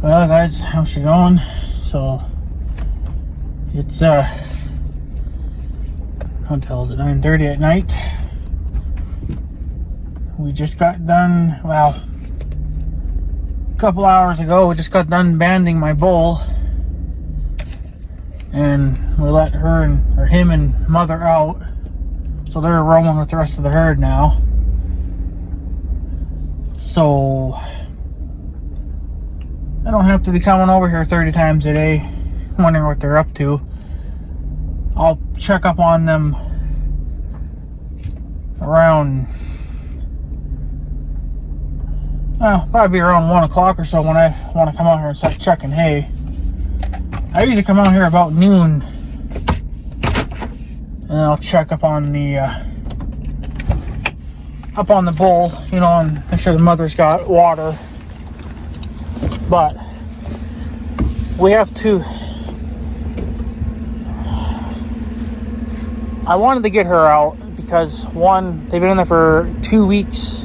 Well, guys, how's she going? So it's what the hell is it? 9:30 at night. We just got done. Well, a couple hours ago, we just got done banding my bull, and we let him and mother out, so they're roaming with the rest of the herd now. So I don't have to be coming over here 30 times a day wondering what they're up to. I'll check up on them around, probably around 1 o'clock or so when I want to come out here and start checking hay. I usually come out here about noon and I'll check up on the bull, and make sure the mother's got water. But we have to. I wanted to get her out because, one, they've been in there for 2 weeks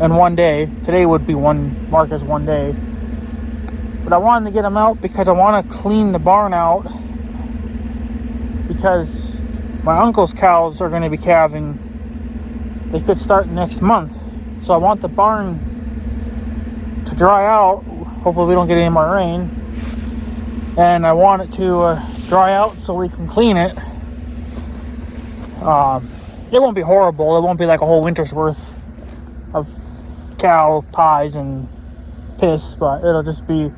and 1 day. Today would be marked as 1 day. But I wanted to get them out because I want to clean the barn out, because my uncle's cows are going to be calving. They could start next month. So I want the barn to dry out. Hopefully we don't get any more rain. And I want it to dry out so we can clean it. It won't be horrible. It won't be like a whole winter's worth of cow pies and piss, but it'll just be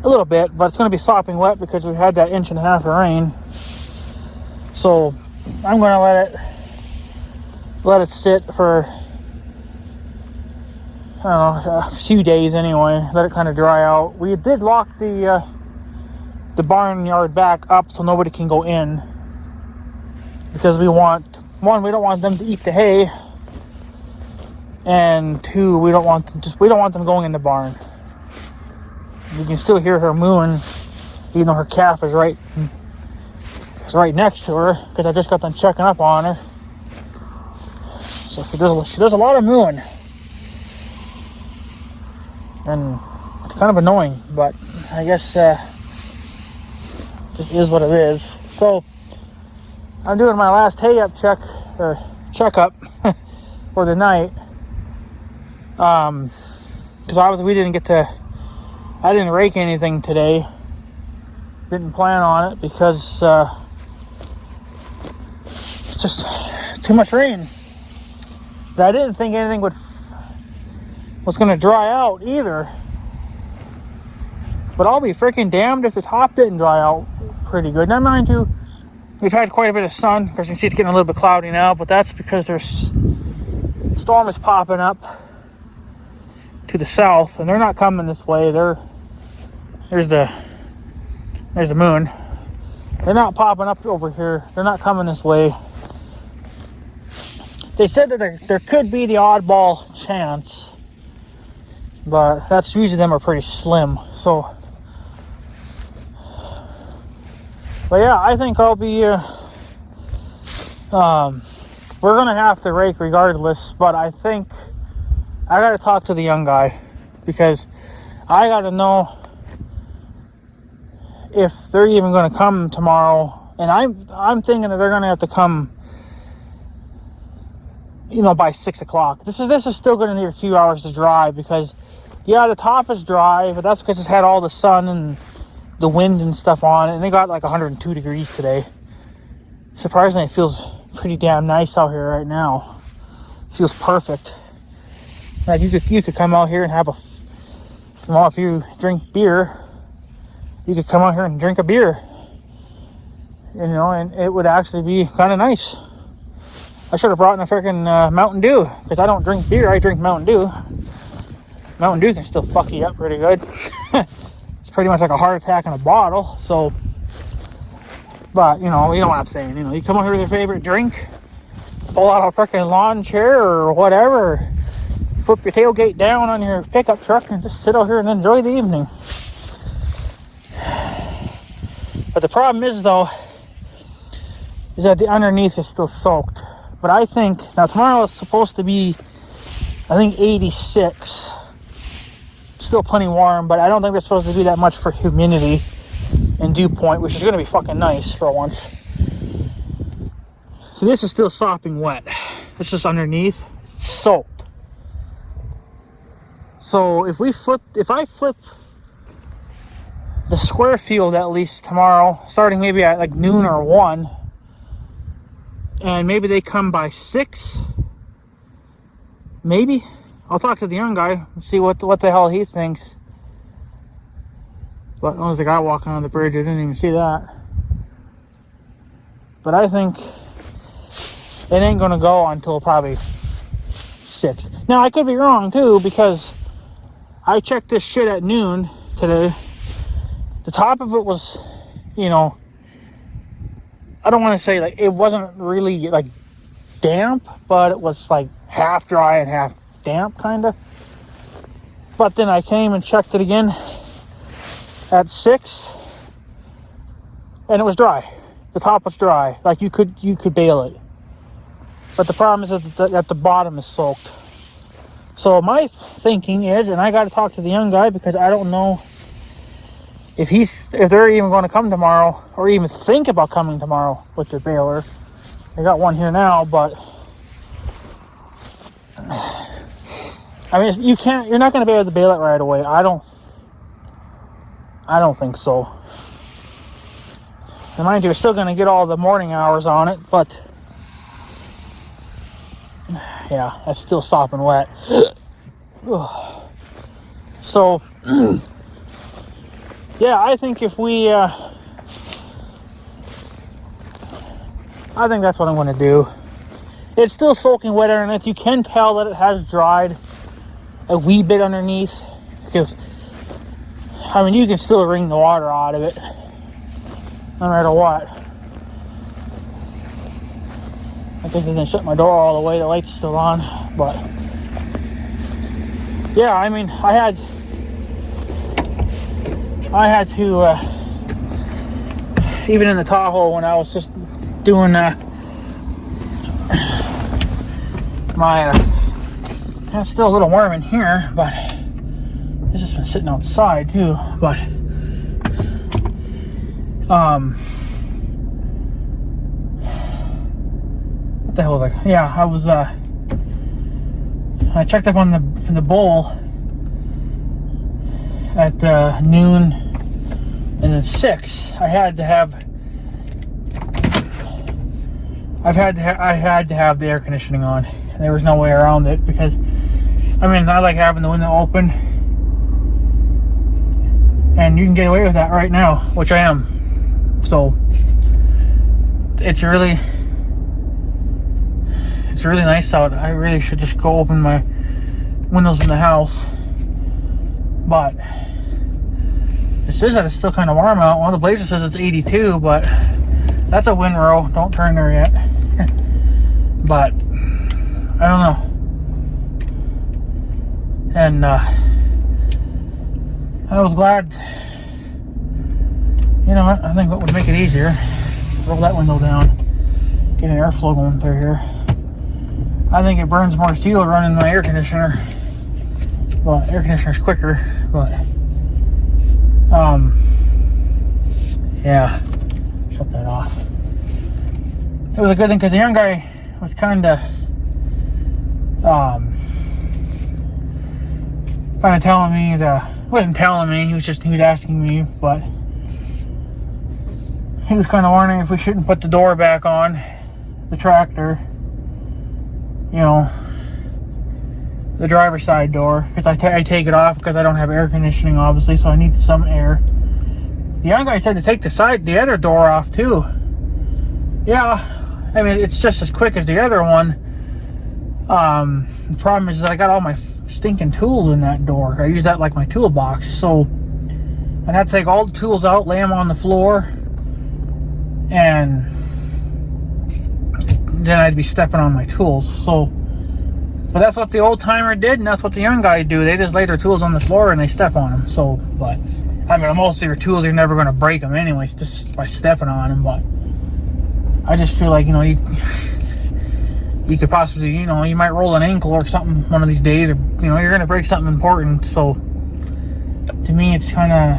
a little bit. But it's going to be sopping wet because we had that 1.5 inches of rain. So I'm going to let it sit for, I don't know, a few days anyway. Let it kind of dry out. We did lock the barnyard back up so nobody can go in, because we don't want them to eat the hay, and two, we don't want them going in the barn. You can still hear her mooing, even though her calf is right next to her, because I just got done checking up on her. So she does a lot of mooing, and it's kind of annoying, but I guess just is what it is. So I'm doing my last hay up checkup for the night, because obviously I didn't rake anything today. Didn't plan on it because it's just too much rain. But I didn't think anything was going to dry out either. But I'll be freaking damned if the top didn't dry out pretty good. Now, mind you, we've had quite a bit of sun. Because you can see it's getting a little bit cloudy now, but that's because there's storm is popping up to the south, and they're not coming this way. There's the moon. They're not popping up over here. They're not coming this way. They said that there could be the oddball chance, but that's usually them are pretty slim. So, but yeah, I think I'll be. We're gonna have to rake regardless, but I think I gotta talk to the young guy, because I gotta know if they're even gonna come tomorrow. And I'm thinking that they're gonna have to come, by 6 o'clock. This is still gonna need a few hours to dry, because the top is dry, but that's because it's had all the sun and the wind and stuff on it, and they got like 102 degrees today. Surprisingly, it feels pretty damn nice out here right now. It feels perfect. Like you could come out here and have if you drink beer, you could come out here and drink a beer, and it would actually be kind of nice. I should have brought in a freaking Mountain Dew, because I don't drink beer, I drink Mountain Dew. Mountain Dew can still fuck you up pretty good. It's pretty much like a heart attack in a bottle. So, but you know what I'm saying. You come over here with your favorite drink, pull out a freaking lawn chair or whatever, flip your tailgate down on your pickup truck, and just sit out here and enjoy the evening. But the problem is, though, is that the underneath is still soaked. But I think, now tomorrow is supposed to be, I think, 86. Still plenty warm, but I don't think there's supposed to be that much for humidity and dew point, which is going to be fucking nice for once. So this is still sopping wet. This is underneath, soaked. So if I flip the square field at least tomorrow, starting maybe at like noon or 1, and maybe they come by 6, maybe. I'll talk to the young guy and see what the hell he thinks. But there's a guy walking on the bridge. I didn't even see that. But I think it ain't going to go until probably 6. Now, I could be wrong, too, because I checked this shit at noon today. The top of it was, you know, I don't want to say, like, it wasn't really, like, damp, but it was, like, half dry and half damp, kind of. But then I came and checked it again at 6, and it was dry. The top was dry. Like, you could bale it. But the problem is that the bottom is soaked. So my thinking is, and I got to talk to the young guy because I don't know if they're even going to come tomorrow or even think about coming tomorrow with their baler. They got one here now, but I mean, you're not going to be able to bale it right away. I don't think so. And mind you, you're still going to get all the morning hours on it, but yeah, that's still sopping wet. So, yeah, I think if we, I think that's what I'm going to do. It's still soaking wet underneath. You can tell that it has dried a wee bit underneath, because, I mean, you can still wring the water out of it, no matter what. I think they didn't shut my door all the way, the light's still on, but yeah, I mean, I had to, even in the Tahoe when I was just doing it's still a little warm in here, but it's just been sitting outside too, but what the hell was I? Yeah, I was I checked up on the bowl at noon and then 6. I had to have the air conditioning on. There was no way around it, because I mean, I like having the window open, and you can get away with that right now, which I am. So it's really nice out. I really should just go open my windows in the house, but it says that it's still kind of warm out. One of the blazers says it's 82, but that's a wind row. Don't turn there yet. But I don't know. And I was glad. You know what? I think what would make it easier, roll that window down, get an airflow going through here. I think it burns more steel running my air conditioner. Well, air conditioner's quicker, but yeah, shut that off. It was a good thing, because the young guy was kind of telling me wasn't telling me, he was asking me, but he was kind of wondering if we shouldn't put the door back on the tractor, you know, the driver's side door, because I take it off because I don't have air conditioning, obviously, so I need some air. The young guy said to take the other door off too. Yeah, I mean, it's just as quick as the other one. The problem is that I got all my stinking tools in that door. I use that like my toolbox, so I'd have to take all the tools out, lay them on the floor, and then I'd be stepping on my tools. So, but that's what the old timer did, and that's what the young guy do. They just lay their tools on the floor and they step on them. So, but I mean, most of your tools, you're never going to break them anyways, just by stepping on them. But I just feel like, you know, you could possibly, you know, you might roll an ankle or something one of these days, or, you know, you're going to break something important. So to me, it's kind of,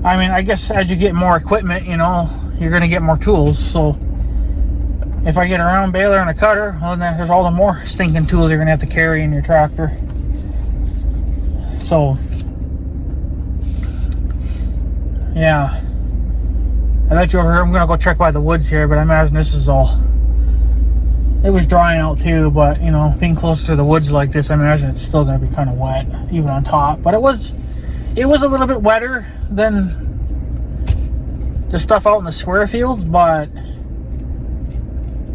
I mean, I guess as you get more equipment, you know, you're going to get more tools. So if I get a round baler and a cutter, well, then there's all the more stinking tools you're going to have to carry in your tractor. So, yeah. I let you over here. I'm going to go check by the woods here, but I imagine this is all, it was drying out too, but, you know, being closer to the woods like this, I imagine it's still going to be kind of wet, even on top. But it was a little bit wetter than the stuff out in the square field, but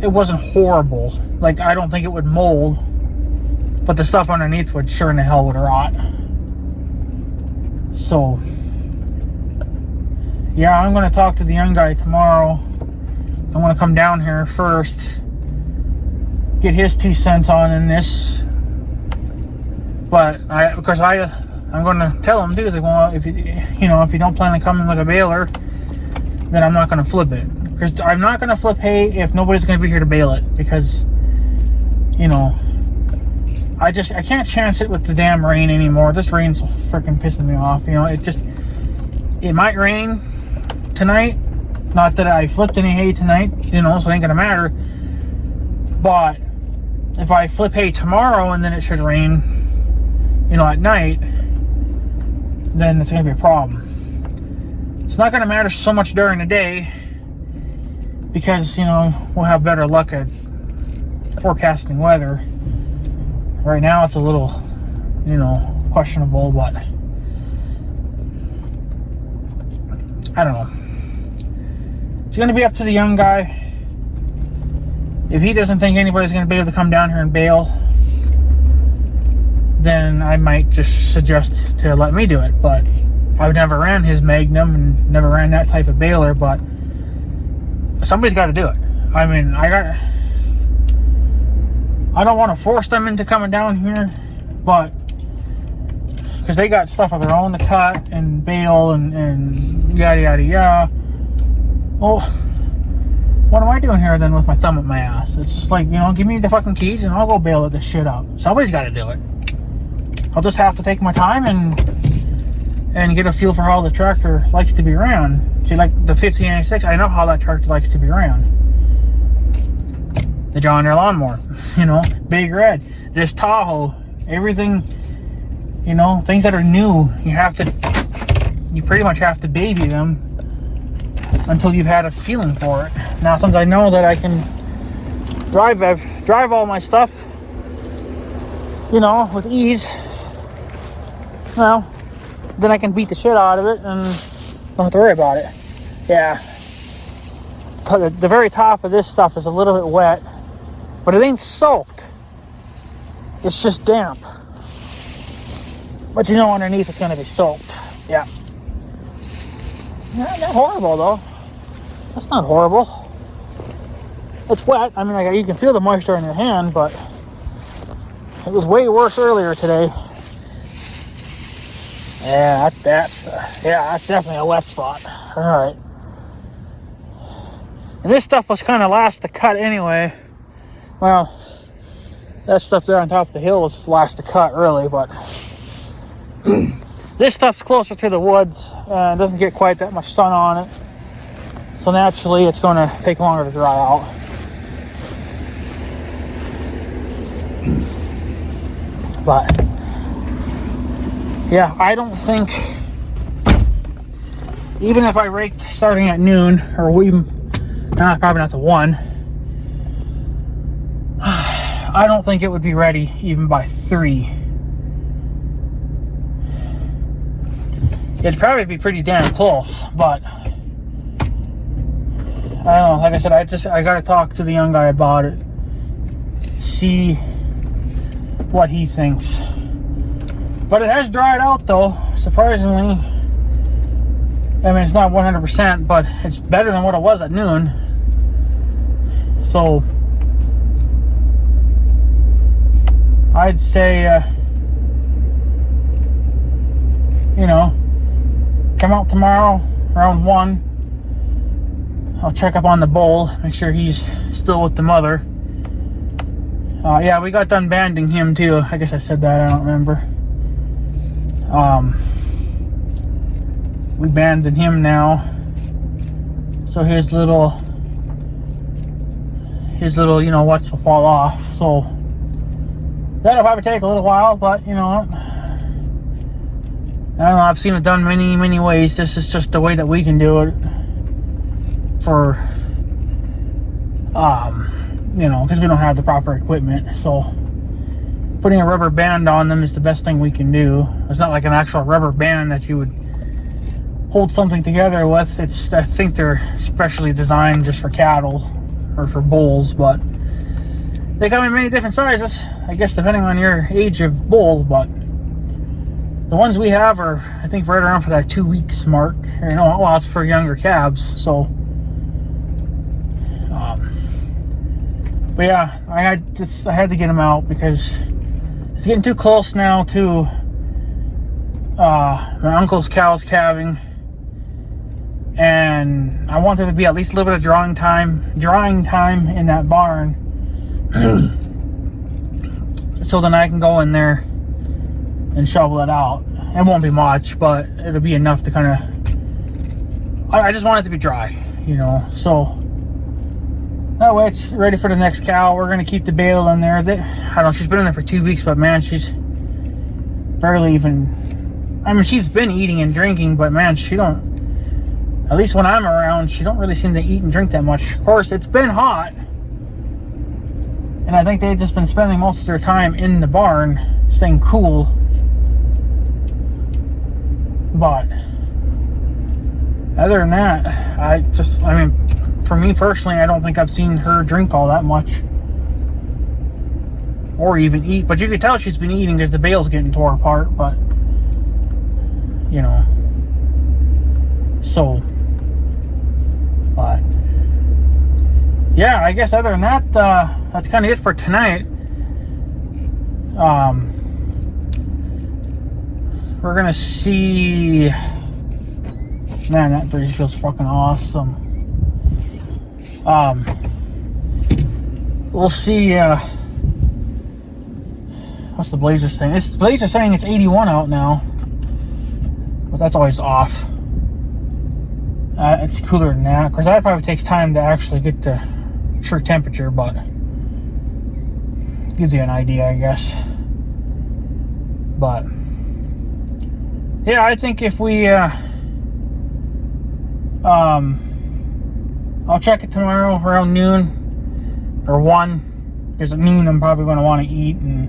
it wasn't horrible. Like, I don't think it would mold, but the stuff underneath would sure in the hell would rot. So, yeah, I'm going to talk to the young guy tomorrow. I'm going to come down here first, get his 2 cents on in this. But I'm going to tell him, dude, like, well, if you don't plan on coming with a baler, then I'm not going to flip it. Because I'm not going to flip hay if nobody's going to be here to bale it. Because, you know, I can't chance it with the damn rain anymore. This rain's freaking pissing me off. You know, it might rain tonight. Not that I flipped any hay tonight, you know, so it ain't going to matter. But if I flip hay tomorrow and then it should rain, you know, at night, then it's going to be a problem. It's not going to matter so much during the day because, you know, we'll have better luck at forecasting weather. Right now it's a little, you know, questionable, but I don't know. It's going to be up to the young guy. If he doesn't think anybody's going to be able to come down here and bale, then I might just suggest to let me do it. But I've never ran his Magnum and never ran that type of baler, but somebody's got to do it. I mean, I don't want to force them into coming down here, but because they got stuff of their own to cut and bale and yada yada yada. Well, what am I doing here then with my thumb up my ass? It's just like, you know, give me the fucking keys and I'll go bail this shit up. Somebody's got to do it. I'll just have to take my time and get a feel for how the tractor likes to be ran. See, like the 1586, I know how that tractor likes to be ran. The John Deere lawnmower, you know, Big Red, this Tahoe, everything, you know, things that are new, you pretty much have to baby them until you've had a feeling for it. Now, since I know that I can drive all my stuff, you know, with ease, well, then I can beat the shit out of it and don't have to worry about it. Yeah. The very top of this stuff is a little bit wet, but it ain't soaked. It's just damp. But you know underneath it's going to be soaked. Yeah. Not horrible, though. That's not horrible. It's wet. I mean, like, you can feel the moisture in your hand, but it was way worse earlier today. Yeah, that's definitely a wet spot. All right. And this stuff was kind of last to cut anyway. Well, that stuff there on top of the hill was last to cut, really, but this stuff's closer to the woods and doesn't get quite that much sun on it. So naturally, it's going to take longer to dry out. But yeah, I don't think, even if I raked starting at noon, or even, probably not to 1, I don't think it would be ready even by 3. It'd probably be pretty damn close, but I don't know. Like I said, I got to talk to the young guy about it, see what he thinks. But it has dried out, though, surprisingly. I mean, it's not 100%, but it's better than what it was at noon. So I'd say, you know, come out tomorrow around 1. I'll check up on the bull, make sure he's still with the mother. Yeah, we got done banding him too. I guess I said that, I don't remember. We abandoned him now, so his little what's will fall off. So that'll probably take a little while, but I don't know, I've seen it done many ways. This is just the way that we can do it for because we don't have the proper equipment. So putting a rubber band on them is the best thing we can do. It's not like an actual rubber band that you would hold something together with. I think they're specially designed just for cattle or for bulls, but they come in many different sizes, I guess, depending on your age of bull. But the ones we have are, I think, right around for that 2 weeks mark. Well, it's for younger calves. So but yeah, I had to get them out because it's getting too close now to my uncle's cow's calving, and I want there to be at least a little bit of drying time in that barn, so then I can go in there and shovel it out. It won't be much, but it'll be enough to kind of. I just want it to be dry, So that way it's ready for the next cow. We're gonna keep the bale in there. I don't know. She's been in there for 2 weeks, but man, she's barely even. I mean, she's been eating and drinking, but man, she don't. At least when I'm around, she don't really seem to eat and drink that much. Of course, it's been hot, and I think they've just been spending most of their time in the barn, staying cool. But other than that, for me personally, I don't think I've seen her drink all that much, or even eat. But you could tell she's been eating because the bale's getting tore apart. But so. But yeah, I guess other than that, that's kind of it for tonight. We're gonna see. Man, that breeze feels fucking awesome. We'll see. What's the Blazer saying? The Blazer saying it's 81 out now, but that's always off. It's cooler than that, because that probably takes time to actually get the true temperature, but gives you an idea, I guess. But yeah, I think if we I'll check it tomorrow around noon or 1, because at noon I'm probably going to want to eat and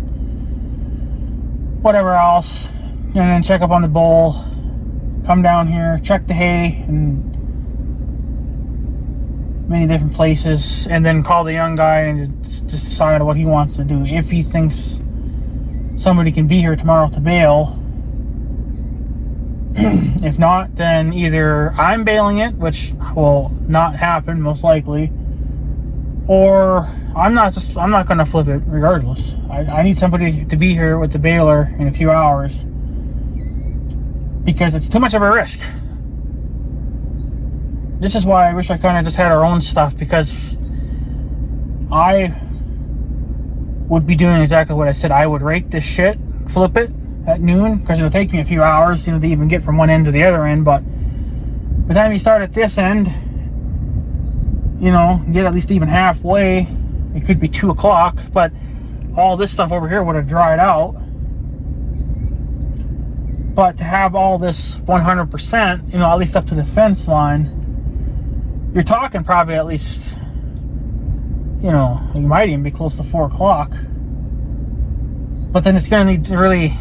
whatever else, and then check up on the bull, come down here, check the hay and many different places, and then call the young guy and just decide what he wants to do. If he thinks somebody can be here tomorrow to bail. If not, then either I'm bailing it, which will not happen most likely, or I'm not going to flip it regardless. I need somebody to be here with the baler in a few hours, because it's too much of a risk. This is why I wish I kind of just had our own stuff, because I would be doing exactly what I said. I would rake this shit, flip it at noon, because it'll take me a few hours, to even get from one end to the other end. But by the time you start at this end, get at least even halfway, it could be 2 o'clock, but all this stuff over here would have dried out. But to have all this 100%, at least up to the fence line, you're talking probably at least, you might even be close to 4 o'clock. But then it's going to need to really,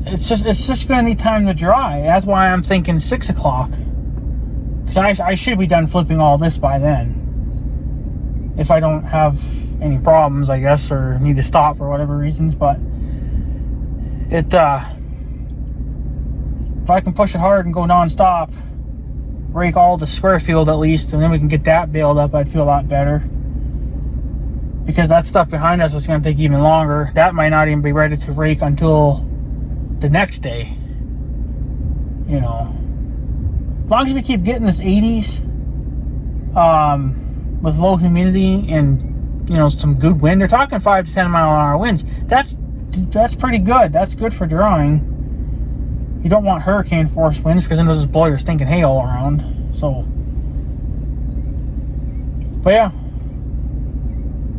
it's just going to need time to dry. That's why I'm thinking 6 o'clock. Because I should be done flipping all this by then, if I don't have any problems, I guess, or need to stop for whatever reasons. But if I can push it hard and go non-stop, rake all the square field at least, and then we can get that baled up, I'd feel a lot better. Because that stuff behind us is going to take even longer. That might not even be ready to rake until the next day. As long as we keep getting this 80s with low humidity and some good wind. They're talking 5 to 10 mile an hour winds. That's that's pretty good. That's good for drawing. You don't want hurricane force winds because then they'll just blow your stinking hay all around. So, but yeah,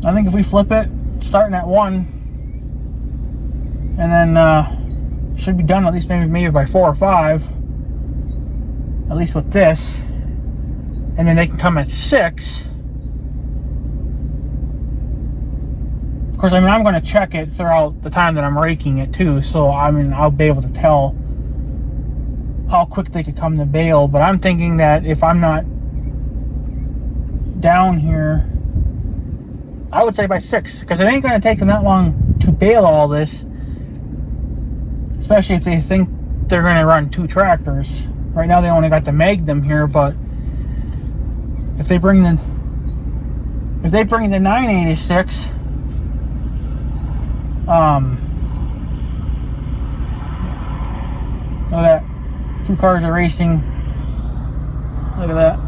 I think if we flip it, starting at 1, and then should be done at least maybe by 4 or 5, at least with this, and then they can come at 6. Of course, I mean, I'm going to check it throughout the time that I'm raking it too, so I mean, I'll be able to tell how quick they could come to bale. But I'm thinking that if I'm not down here, I would say by 6, because it ain't going to take them that long to bale all this, especially if they think they're going to run 2 tractors. Right now they only got the Magnum here, but if they bring the 986, look at that, 2 cars are racing. Look at that.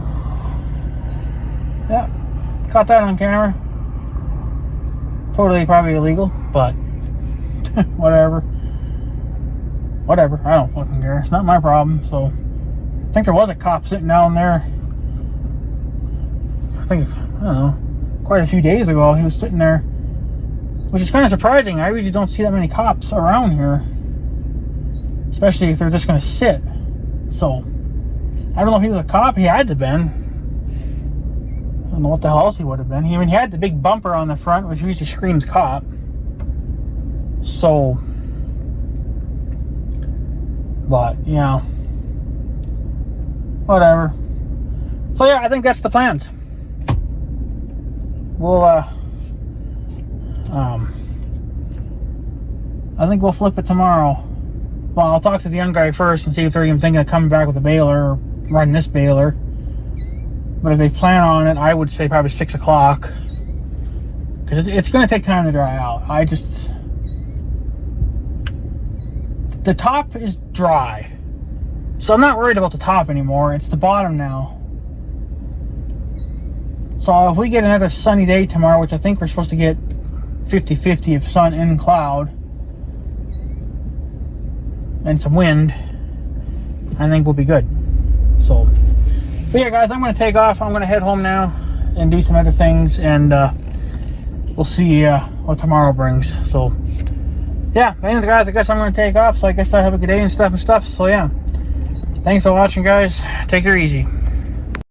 Yeah, caught that on camera. Totally probably illegal, but whatever. Whatever, I don't fucking care. It's not my problem. So I think there was a cop sitting down there. I don't know, quite a few days ago he was sitting there, which is kind of surprising. I usually don't see that many cops around here, especially if they're just going to sit. So I don't know if he was a cop. He had to have been. I don't know what the hell else he would have been. He had the big bumper on the front, which usually screams cop. So, but yeah, whatever. So yeah, I think that's the plans. We'll I think we'll flip it tomorrow. Well, I'll talk to the young guy first and see if they're even thinking of coming back with a baler or running this baler. But if they plan on it, I would say probably 6 o'clock, because it's going to take time to dry out. The top is dry, so I'm not worried about the top anymore. It's the bottom now. So if we get another sunny day tomorrow, which I think we're supposed to get 50-50 of sun and cloud and some wind, I think we'll be good. So, but yeah, guys, I'm going to take off. I'm going to head home now and do some other things, and we'll see what tomorrow brings. So, yeah, anyways, guys, I guess I'm going to take off. So I guess I have a good day and stuff. So, yeah, thanks for watching, guys. Take her easy.